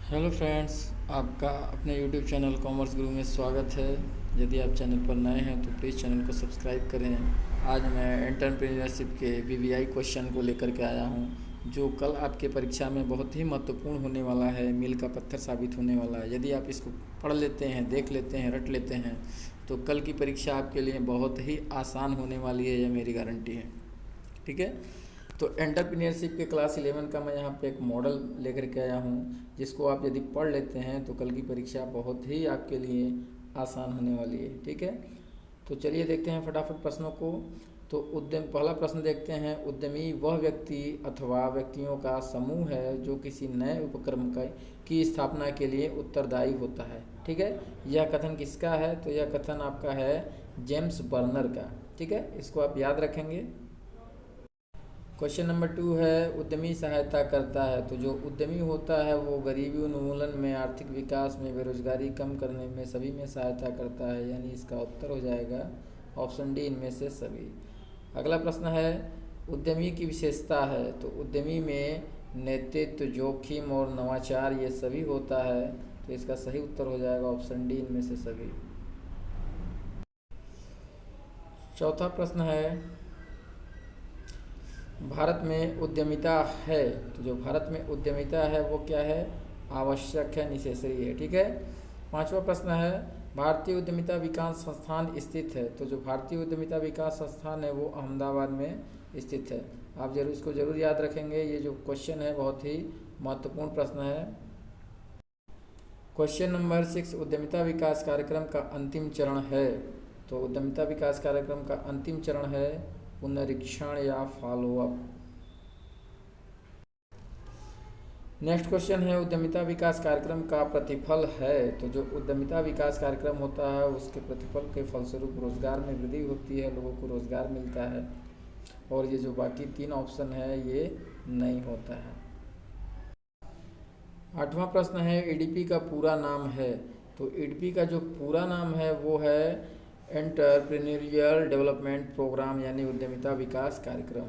Hello friends, आपका अपने YouTube channel commerce गुरु में स्वागत है। यदि आप चैनल पर नए हैं तो प्लीज़ चैनल को सब्सक्राइब करें। आज मैं एंटरप्रेन्योरशिप के वीवीआई क्वेश्चन को लेकर के आया हूं, जो कल आपके परीक्षा में बहुत ही महत्वपूर्ण होने वाला है, मील का पत्थर साबित होने वाला है। यदि आप इसको पढ़ लेते हैं, देख लेते हैं, रट लेते हैं तो कल की परीक्षा आपके लिए बहुत ही आसान होने वाली है, यह मेरी गारंटी है। ठीक है, तो एंटरप्रेन्योरशिप के क्लास 11 का मैं यहाँ पे एक मॉडल लेकर के आया हूँ, जिसको आप यदि पढ़ लेते हैं तो कल की परीक्षा बहुत ही आपके लिए आसान होने वाली है। ठीक है, तो चलिए देखते हैं फटाफट प्रश्नों को। तो पहला प्रश्न देखते हैं। उद्यमी वह व्यक्ति अथवा व्यक्तियों का समूह है जो किसी नए उपक्रम की स्थापना के लिए उत्तरदायी होता है। ठीक है, यह कथन किसका है? तो यह कथन आपका है जेम्स बर्नर का। ठीक है, इसको आप याद रखेंगे। क्वेश्चन नंबर 2 है, उद्यमी सहायता करता है। तो जो उद्यमी होता है वो गरीबी उन्मूलन में, आर्थिक विकास में, बेरोजगारी कम करने में, सभी में सहायता करता है। यानी इसका उत्तर हो जाएगा ऑप्शन डी, इनमें से सभी। अगला प्रश्न है, उद्यमी की विशेषता है। तो उद्यमी में नेतृत्व, जोखिम और नवाचार ये सभी होता है। तो इसका सही उत्तर हो जाएगा ऑप्शन डी, इनमें से सभी। चौथा प्रश्न है, भारत में उद्यमिता है। तो जो भारत में उद्यमिता है वो क्या है? आवश्यक है, निशेषी है। ठीक है, पांचवा प्रश्न है, भारतीय उद्यमिता विकास संस्थान स्थित है। तो जो भारतीय उद्यमिता विकास संस्थान है वो अहमदाबाद में स्थित है। आप जरूर इसको जरूर याद रखेंगे। ये जो क्वेश्चन है बहुत ही महत्वपूर्ण प्रश्न है। क्वेश्चन नंबर 6, उद्यमिता विकास कार्यक्रम का अंतिम चरण है। तो उद्यमिता विकास कार्यक्रम का अंतिम चरण है पुनरीक्षण या फॉलोअप। नेक्स्ट क्वेश्चन है, उद्यमिता विकास कार्यक्रम का प्रतिफल है। तो जो उद्यमिता विकास कार्यक्रम होता है उसके प्रतिफल के फलस्वरूप रोजगार में वृद्धि होती है, लोगों को रोजगार मिलता है। और ये जो बाकी 3 ऑप्शन है ये नहीं होता है। आठवां प्रश्न है, ईडीपी का पूरा नाम है। तो ईडीपी का जो पूरा नाम है वो है एंटरप्रेन्योरियल डेवलपमेंट प्रोग्राम, यानी उद्यमिता विकास कार्यक्रम।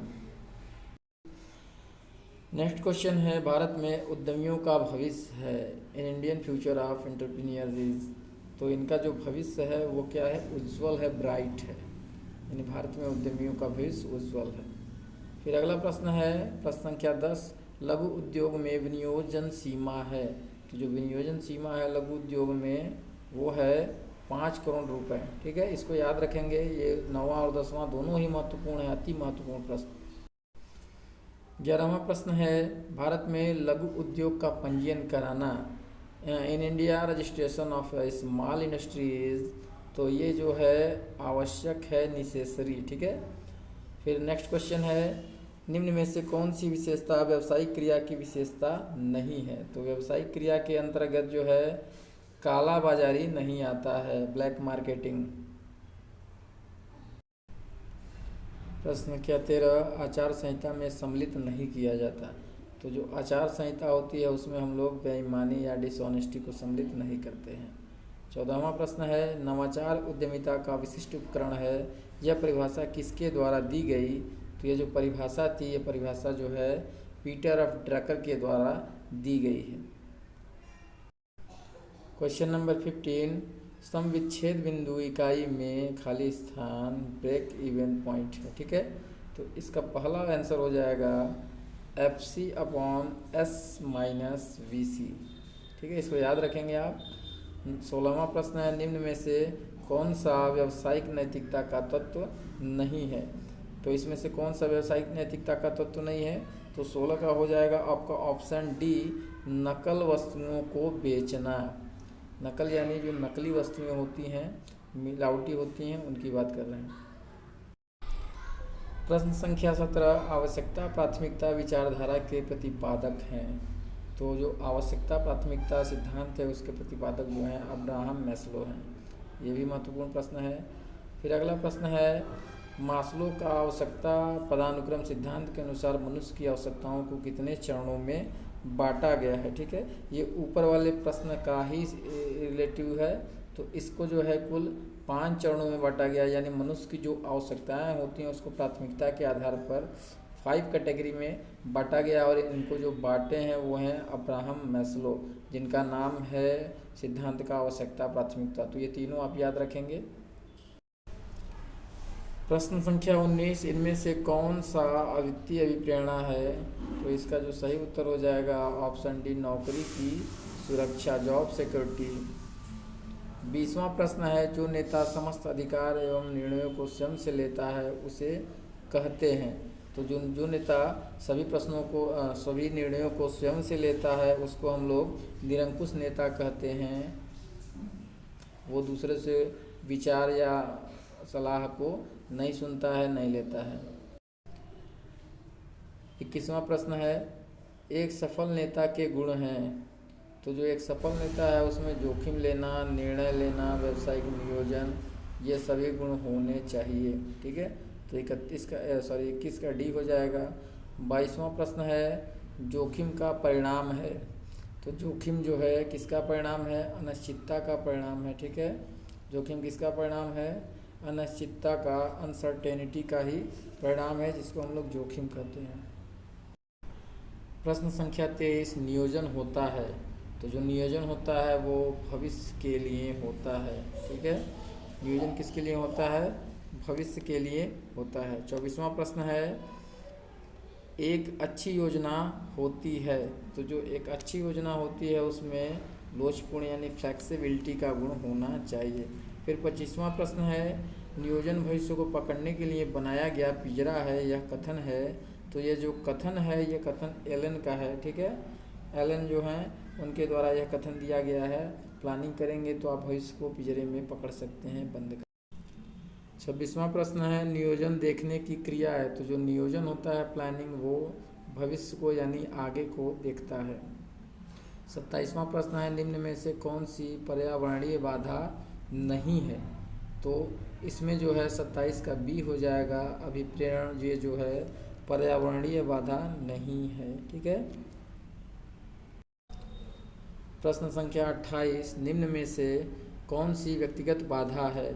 नेक्स्ट क्वेश्चन है, भारत में उद्यमियों का भविष्य है। In Indian future of entrepreneurs. तो इनका जो भविष्य है वो क्या है? उज्ज्वल है, ब्राइट है। यानी भारत में उद्यमियों का भविष्य उज्ज्वल है। फिर अगला प्रश्न है, प्रश्न संख्या 10, लघु उद्योग में विनियोजन सीमा है। तो जो विनियोजन सीमा है लघु उद्योग में वो है 5 करोड़ रुपए। ठीक है, इसको याद रखेंगे। ये 9वां और 10वां दोनों ही महत्वपूर्ण है, अति महत्वपूर्ण प्रश्न। 11वां प्रश्न है, भारत में लघु उद्योग का पंजीयन कराना, in India registration of small industries. तो ये जो है आवश्यक है, निसेसरी। ठीक है, फिर नेक्स्ट क्वेश्चन है, निम्न में से कौन सी विशेषता व्यावसायिक क्रिया की विशेषता नहीं है? तो व्यावसायिक क्रिया के अंतर्गत जो है काला बाजारी नहीं आता है, ब्लैक मार्केटिंग। प्रश्न क्या 13, आचार संहिता में सम्मिलित नहीं किया जाता। तो जो आचार संहिता होती है उसमें हम लोग बेईमानी या डिसऑनेस्टी को सम्मिलित नहीं करते हैं। 14वां प्रश्न है, नवाचार उद्यमिता का विशिष्ट उपकरण है। यह परिभाषा किसके द्वारा दी गई? तो ये जो परिभाषा थी, ये परिभाषा जो है पीटर ऑफ ड्रकर के द्वारा दी गई है। क्वेश्चन नंबर 15, समविच्छेद बिंदु इकाई में खाली स्थान ब्रेक इवन पॉइंट है। ठीक है, तो इसका पहला आंसर हो जाएगा FC/S-VC। ठीक है, इसको याद रखेंगे आप। 16वां प्रश्न है, निम्न में से कौन सा व्यावसायिक नैतिकता का तत्व नहीं है? तो इसमें से कौन सा व्यावसायिक नैतिकता का तत्व नहीं है? तो 16 का हो जाएगा आपका ऑप्शन डी, नकल वस्तुओं को बेचना। नकल यानी जो नकली वस्तुएं होती हैं, मिलावटी होती हैं, उनकी बात कर रहे हैं। प्रश्न संख्या 17, आवश्यकता प्राथमिकता विचारधारा के प्रतिपादक हैं। तो जो आवश्यकता प्राथमिकता सिद्धांत है उसके प्रतिपादक जो हैं अब्राहम मैस्लो हैं। ये भी महत्वपूर्ण प्रश्न है। फिर अगला प्रश्न है, मास्लो का आवश्यकता पदानुक्रम सिद्धांत के अनुसार मनुष्य की आवश्यकताओं को कितने चरणों में बांटा गया है? ठीक है, ये ऊपर वाले प्रश्न का ही रिलेटिव है। तो इसको जो है कुल 5 चरणों में बांटा गया, यानी मनुष्य की जो आवश्यकताएं होती हैं उसको प्राथमिकता के आधार पर 5 कैटेगरी में बांटा गया और इनको जो बांटे हैं वो हैं अब्राहम मैस्लो, जिनका नाम है सिद्धांत का आवश्यकता प्राथमिकता। तो ये तीनों आप याद रखेंगे। प्रश्न संख्या 19, इनमें से कौन सा अद्वितीय अभिप्रेरणा है? तो इसका जो सही उत्तर हो जाएगा ऑप्शन डी, नौकरी की सुरक्षा, जॉब सिक्योरिटी। 20वां प्रश्न है, जो नेता समस्त अधिकार एवं निर्णयों को स्वयं से लेता है उसे कहते हैं। तो जो नेता सभी निर्णयों को स्वयं से लेता है उसको हम लोग निरंकुश नेता कहते हैं। वो दूसरे से विचार या सलाह को नहीं सुनता है, नहीं लेता है। 21वां प्रश्न है, एक सफल नेता के गुण हैं। तो जो एक सफल नेता है उसमें जोखिम लेना, निर्णय लेना, व्यावसायिक नियोजन, ये सभी गुण होने चाहिए। ठीक है, तो 21 का डी हो जाएगा। 22वां प्रश्न है, जोखिम का परिणाम है। तो जोखिम जो है किसका परिणाम है? अनिश्चितता का परिणाम है। ठीक है, जोखिम किसका परिणाम है? अनिश्चितता का, अनसर्टेनिटी का ही परिणाम है, जिसको हम लोग जोखिम कहते हैं। प्रश्न संख्या 23, नियोजन होता है। तो जो नियोजन होता है वो भविष्य के लिए होता है। ठीक है, नियोजन किसके लिए होता है? भविष्य के लिए होता है। 24वां प्रश्न है, एक अच्छी योजना होती है। तो जो एक अच्छी योजना होती है उसमें लोचपूर्ण यानी फ्लेक्सिबिलिटी का गुण होना चाहिए। फिर 25वां प्रश्न है, नियोजन भविष्य को पकड़ने के लिए बनाया गया पिंजरा है, यह कथन है। तो ये जो कथन है ये कथन एलन का है। ठीक है, एलन जो हैं उनके द्वारा यह कथन दिया गया है, प्लानिंग करेंगे तो आप भविष्य को पिंजरे में पकड़ सकते हैं, बंद कर। 26वां प्रश्न है, नियोजन देखने की क्रिया है। तो जो नियोजन होता है प्लानिंग, वो भविष्य को यानी आगे को देखता है। 27वां प्रश्न है, निम्न में से कौन सी पर्यावरणीय बाधा नहीं है? तो इसमें जो है 27 का बी हो जाएगा, अभिप्रेरण ये जो है पर्यावरणीय बाधा नहीं है। ठीक है, प्रश्न संख्या 28, निम्न में से कौन सी व्यक्तिगत बाधा है?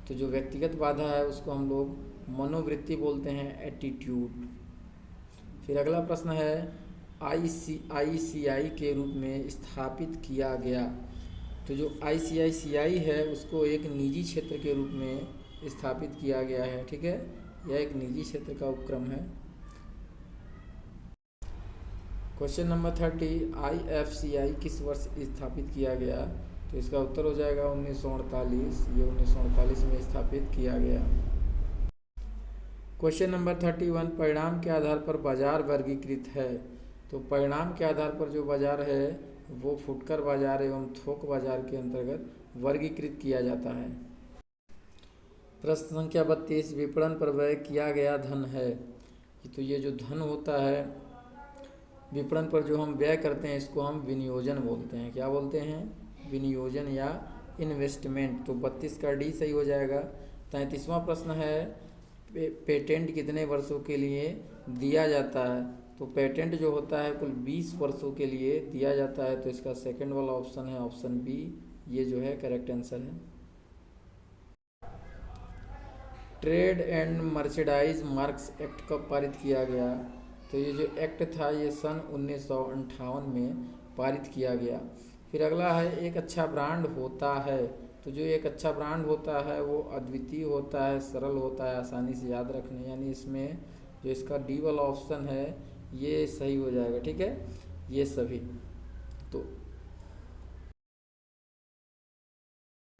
तो जो व्यक्तिगत बाधा है उसको हम लोग मनोवृत्ति बोलते हैं, एटीट्यूड। फिर अगला प्रश्न है, ICICI के रूप में स्थापित किया गया। तो जो ICICI है उसको एक निजी क्षेत्र के रूप में स्थापित किया गया है। ठीक है, यह एक निजी क्षेत्र का उपक्रम है। क्वेश्चन नंबर 30, IFCI किस वर्ष स्थापित किया गया? तो इसका उत्तर हो जाएगा 1948। ये 1948 में स्थापित किया गया। क्वेश्चन नंबर 31, परिणाम के आधार पर बाजार वर्गीकृत है। तो परिणाम के आधार पर जो बाजार है वो फुटकर बाजार एवं थोक बाजार के अंतर्गत वर्गीकृत किया जाता है। प्रश्न संख्या 32, विपणन पर व्यय किया गया धन है। तो ये जो धन होता है विपणन पर जो हम व्यय करते हैं इसको हम विनियोजन बोलते हैं। क्या बोलते हैं? विनियोजन या इन्वेस्टमेंट। तो 32 का डी सही हो जाएगा। 33वां प्रश्न है, पेटेंट कितने वर्षों के लिए दिया जाता है? तो पेटेंट जो होता है कुल 20 वर्षों के लिए दिया जाता है। तो इसका सेकंड वाला ऑप्शन है ऑप्शन बी, ये जो है करेक्ट आंसर है। Trade and merchandise marks act कब पारित किया गया? तो ये जो एक्ट था ये सन 1958 में पारित किया गया। फिर अगला है, एक अच्छा ब्रांड होता है। तो जो एक अच्छा ब्रांड होता है वो अद्वितीय होता है, सरल होता है, आसानी से याद रखने, यानी इसमें जो इसका डी वाला ऑप्शन है ये सही हो जाएगा। ठीक है, ये सभी